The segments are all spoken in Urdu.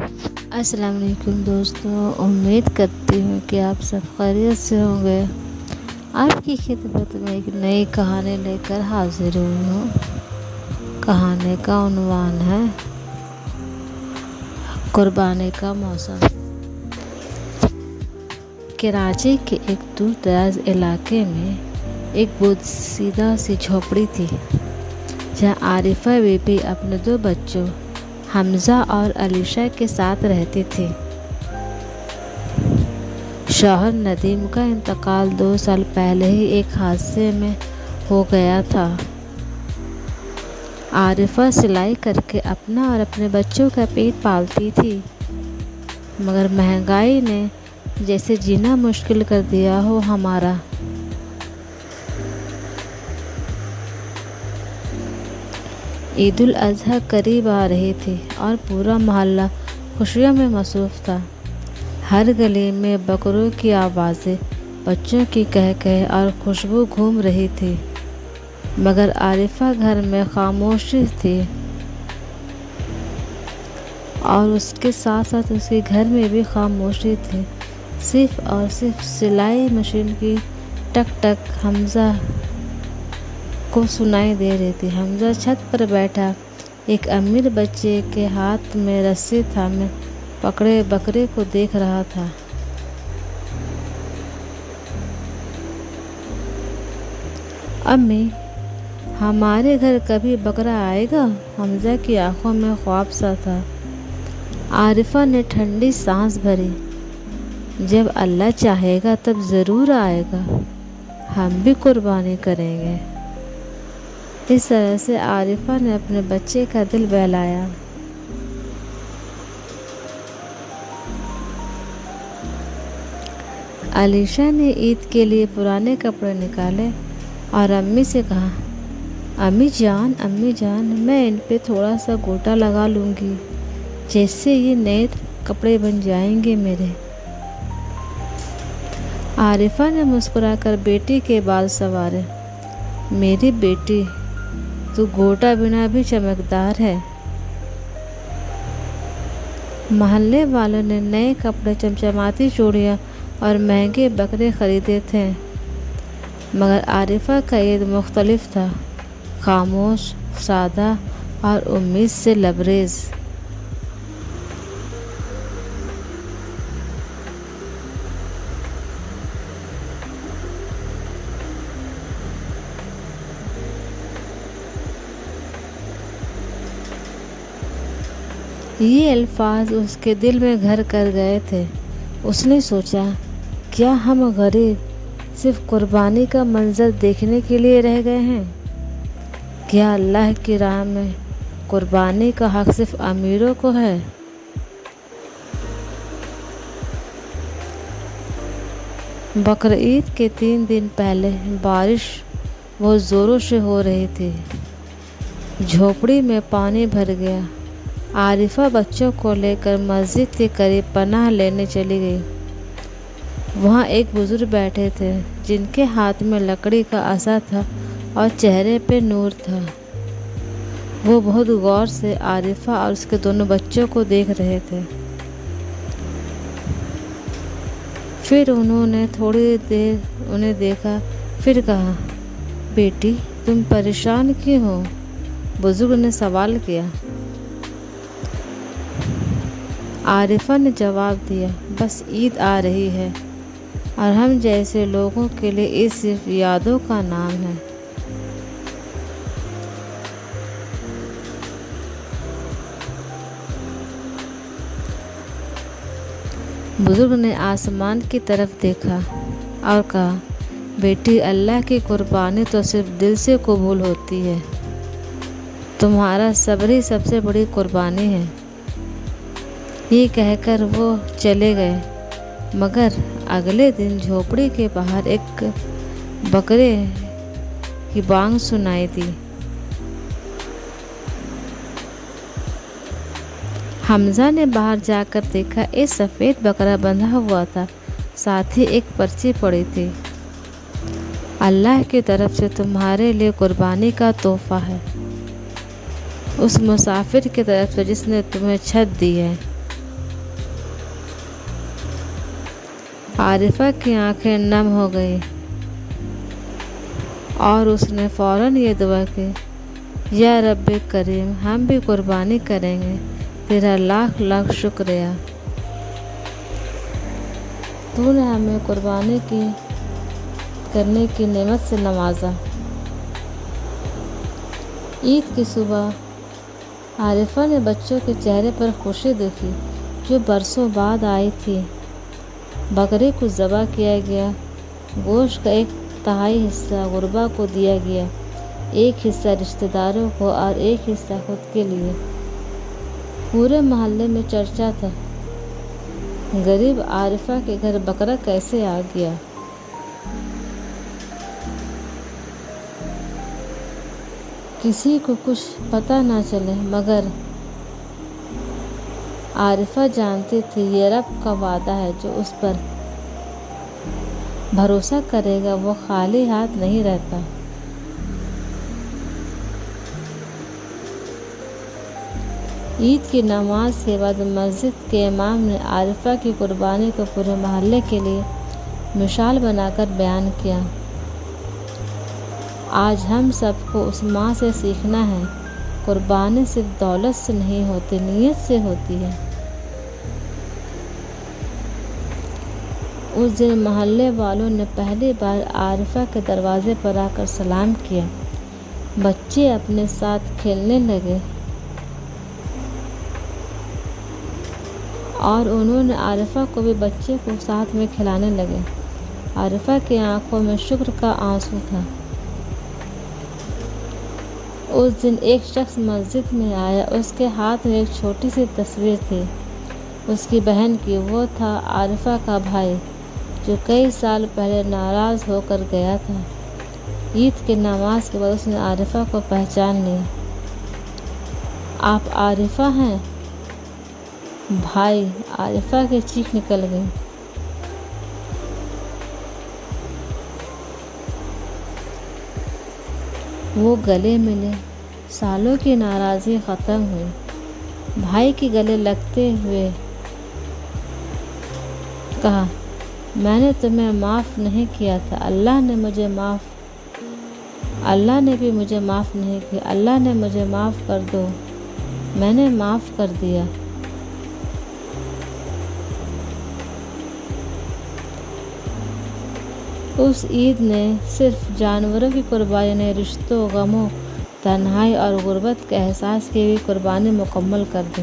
السلام علیکم دوستوں، امید کرتی ہوں کہ آپ سب خیریت سے ہوں گے۔ آپ کی خدمت میں ایک نئی کہانی لے کر حاضر ہوئی ہوں۔ کہانی کا عنوان ہے قربانی کا موسم۔ کراچی کے ایک دور دراز علاقے میں ایک بوسیدہ سی جھونپڑی تھی، جہاں عارفہ بی بی اپنے 2 بچوں حمزہ اور علیشہ کے ساتھ رہتی تھی۔ شوہر ندیم کا انتقال 2 سال پہلے ہی ایک حادثے میں ہو گیا تھا۔ عارفہ سلائی کر کے اپنا اور اپنے بچوں کا پیٹ پالتی تھی، مگر مہنگائی نے جیسے جینا مشکل کر دیا ہو ہمارا۔ عید الاضحیٰ قریب آ رہی تھی اور پورا محلہ خوشیوں میں مصروف تھا۔ ہر گلی میں بکروں کی آوازیں، بچوں کی کہکہے اور خوشبو گھوم رہی تھی، مگر عارفہ گھر میں خاموشی تھی، اور اس کے ساتھ ساتھ اس کے گھر میں بھی خاموشی تھی۔ صرف اور صرف سلائی مشین کی ٹک ٹک حمزہ کو سنائی دے رہی تھی۔ حمزہ چھت پر بیٹھا ایک امیر بچے کے ہاتھ میں رسی تھامے پکڑے بکرے کو دیکھ رہا تھا۔ امی، ہمارے گھر کبھی بکرا آئے گا؟ حمزہ کی آنکھوں میں خواب سا تھا۔ عارفہ نے ٹھنڈی سانس بھری۔ جب اللہ چاہے گا تب ضرور آئے گا، ہم بھی قربانی کریں گے۔ اس طرح سے عارفہ نے اپنے بچے کا دل بہلایا۔ علیشہ نے عید کے لیے پرانے کپڑے نکالے اور امی سے کہا، امی جان، میں ان پہ تھوڑا سا گوٹا لگا لوں گی، جس سے یہ نئے کپڑے بن جائیں گے میرے۔ عارفہ نے مسکرا کر بیٹی کے بال سنوارے۔ میری بیٹی، تو گوٹا بنا بھی چمکدار ہے۔ محلے والوں نے نئے کپڑے، چمچماتی چوڑیاں اور مہنگے بکرے خریدے تھے، مگر عارفہ کا عید مختلف تھا، خاموش، سادہ اور امید سے لبریز۔ یہ الفاظ اس کے دل میں گھر کر گئے تھے۔ اس نے سوچا، کیا ہم غریب صرف قربانی کا منظر دیکھنے کے لیے رہ گئے ہیں؟ کیا اللہ کی راہ میں قربانی کا حق صرف امیروں کو ہے؟ بقرعید کے 3 دن پہلے بارش بہت زوروں سے ہو رہی تھی۔ جھونپڑی میں پانی بھر گیا۔ عارفہ بچوں کو لے کر مسجد کے قریب پناہ لینے چلی گئی۔ وہاں ایک بزرگ بیٹھے تھے، جن کے ہاتھ میں لکڑی کا عصا تھا اور چہرے پہ نور تھا۔ وہ بہت غور سے عارفہ اور اس کے دونوں بچوں کو دیکھ رہے تھے۔ پھر انہوں نے تھوڑی دیر انہیں دیکھا، پھر کہا، بیٹی، تم پریشان کیوں ہو؟ بزرگ نے سوال کیا۔ عارفہ نے جواب دیا، بس عید آ رہی ہے، اور ہم جیسے لوگوں کے لیے عید صرف یادوں کا نام ہے۔ بزرگ نے آسمان کی طرف دیکھا اور کہا، بیٹی، اللہ کی قربانی تو صرف دل سے قبول ہوتی ہے۔ تمہارا صبر ہی سب سے بڑی قربانی ہے۔ یہ کہہ کر وہ چلے گئے، مگر اگلے دن جھونپڑی کے باہر ایک بکرے کی بانگ سنائی دی۔ حمزہ نے باہر جا کر دیکھا، ایک سفید بکرا بندھا ہوا تھا، ساتھ ہی ایک پرچی پڑی تھی، اللہ کی طرف سے تمہارے لیے قربانی کا تحفہ ہے، اس مسافر کی طرف سے جس نے تمہیں چھت دی ہے۔ عارفہ کی آنکھیں نم ہو گئی اور اس نے فوراً یہ دعا کی، یا رب کریم، ہم بھی قربانی کریں گے، تیرا لاکھ لاکھ شکریہ، تو نے ہمیں قربانی کرنے کی نعمت سے نوازا۔ عید کی صبح عارفہ نے بچوں کے چہرے پر خوشی دیکھی جو برسوں بعد آئی تھی۔ بکرے کو ذبح کیا گیا، گوشت کا 1/3 حصہ غربا کو دیا گیا، 1 حصہ رشتہ داروں کو اور 1 حصہ خود کے لیے۔ پورے محلے میں چرچا تھا، غریب عارفہ کے گھر بکرا کیسے آ گیا۔ کسی کو کچھ پتہ نہ چلے، مگر عارفہ جانتی تھی یہ رب کا وعدہ ہے، جو اس پر بھروسہ کرے گا وہ خالی ہاتھ نہیں رہتا۔ عید کی نماز کے بعد مسجد کے امام نے عارفہ کی قربانی کو پورے محلے کے لیے مثال بنا کر بیان کیا۔ آج ہم سب کو اس ماں سے سیکھنا ہے، قربانی صرف دولت سے نہیں ہوتی، نیت سے ہوتی ہے۔ اس دن محلے والوں نے پہلی بار عارفہ کے دروازے پر آ کر سلام کیا، بچے اپنے ساتھ کھیلنے لگے اور انہوں نے عارفہ کو بھی بچے کو ساتھ میں کھلانے لگے۔ عارفہ کی آنکھوں میں شکر کا آنسو تھا۔ اس دن ایک شخص مسجد میں آیا، اس کے ہاتھ میں ایک چھوٹی سی تصویر تھی، اس کی بہن کی۔ وہ تھا عارفہ کا بھائی جو کئی سال پہلے ناراض ہو کر گیا تھا۔ عید کی نماز کے بعد اس نے عارفہ کو پہچان لیا۔ آپ عارفہ ہیں؟ بھائی، عارفہ کی چیخ نکل گئی۔ وہ گلے ملے، سالوں کی ناراضی ختم ہوئی۔ بھائی کے گلے لگتے ہوئے کہا، میں نے تمہیں معاف نہیں کیا تھا، اللہ نے بھی مجھے معاف نہیں کیا، اللہ نے مجھے معاف کر دو، میں نے معاف کر دیا۔ اس عید نے صرف جانوروں کی قربانی نہیں، رشتوں، غموں، تنہائی اور غربت کے احساس کی بھی قربانی مکمل کر دی۔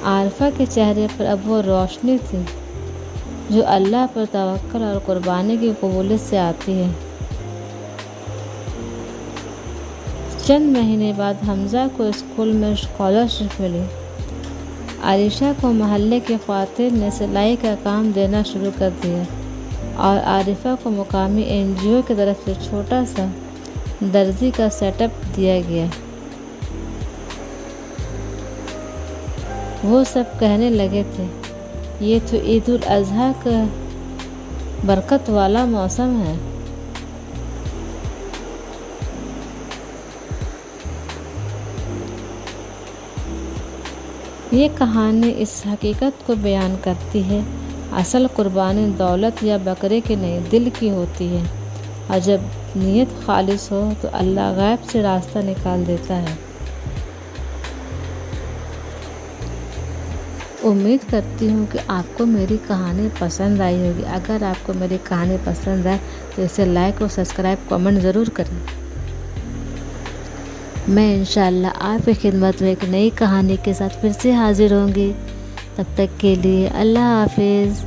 عارفہ کے چہرے پر اب وہ روشنی تھی جو اللہ پر توکل اور قربانی کی قبولیت سے آتی ہے۔ چند مہینے بعد حمزہ کو اسکول میں اسکالرشپ ملی۔ عائشہ کو محلے کی خواتین نے سلائی کا کام دینا شروع کر دیا اور عارفہ کو مقامی NGO کی طرف سے چھوٹا سا درزی کا سیٹ اپ دیا گیا۔ وہ سب کہنے لگے تھے، یہ تو عید الاضحیٰ کا برکت والا موسم ہے۔ یہ کہانی اس حقیقت کو بیان کرتی ہے، اصل قربانی دولت یا بکرے کی نہیں، دل کی ہوتی ہے، اور جب نیت خالص ہو تو اللہ غیب سے راستہ نکال دیتا ہے۔ امید کرتی ہوں کہ آپ کو میری کہانی پسند آئی ہوگی۔ اگر آپ کو میری کہانی پسند آئے تو اسے لائک اور سبسکرائب، کمنٹ ضرور کریں۔ میں انشاءاللہ آپ کی خدمت میں ایک نئی کہانی کے ساتھ پھر سے حاضر ہوں گی۔ تب تک کے لیے اللہ حافظ۔